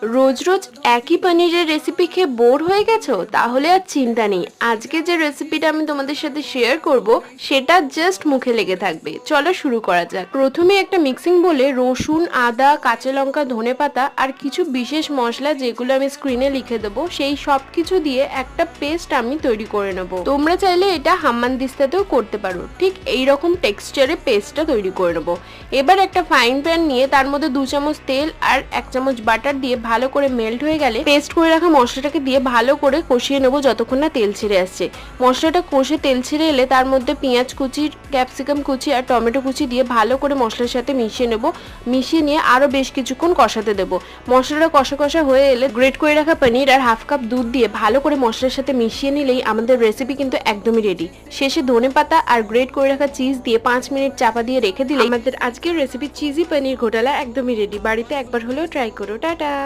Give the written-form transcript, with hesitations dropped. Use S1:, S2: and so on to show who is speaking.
S1: রোজ রোজ একই পনিরের রেসিপি খেয়ে বোর হয়ে গেছো? তাহলে আর চিন্তা নেই, আজকে যে রেসিপিটা আমি তোমাদের সাথে শেয়ার করব সেটা জাস্ট মুখে লেগে থাকবে। চলো শুরু করা যাক। প্রথমে একটা মিক্সিং বলে রসুন, আদা, কাঁচা লঙ্কা, ধনেপাতা আর কিছু বিশেষ মশলা যেগুলো আমি স্ক্রিনে লিখে দেবো, সেই সব কিছু দিয়ে একটা পেস্ট আমি তৈরি করে নেব। তোমরা চাইলে এটা হাম্মানদিস্তাতেও করতে পারো। ঠিক এইরকম টেক্সচারে পেস্টটা তৈরি করে নেবো। এবার একটা ফ্রাইং প্যান নিয়ে তার মধ্যে 2 চামচ তেল আর 1 চামচ বাটার দিয়ে ভালো করে মেল্ট হয়ে গেলে পেস্ট করে রাখা মশলাটাকে দিয়ে ভালো করে কষিয়ে নেবো যতক্ষণ না তেল ছেড়ে আসছে। মশলাটা কষে তেল ছেড়ে এলে তার মধ্যে পেঁয়াজ কুচি, ক্যাপসিকাম কুচি আর টমেটো কুচি দিয়ে ভালো করে মশলার সাথে মিশিয়ে নেবো। মিশিয়ে নিয়ে আরো বেশ কিছুক্ষণ কষাতে দেবো। মশলাটা কষা কষা হয়ে এলে গ্রেট করে রাখা পনির আর হাফ কাপ দুধ দিয়ে ভালো করে মশলার সাথে মিশিয়ে নিলেই আমাদের রেসিপি কিন্তু একদমই রেডি। শেষে ধনেপাতা আর গ্রেট করে রাখা চিজ দিয়ে 5 মিনিট চাপা দিয়ে রেখে দিলে আমাদের আজকের রেসিপি চিজি পনির ঘোটালা একদমই রেডি। বাড়িতে একবার হলেও ট্রাই করো। টাটা।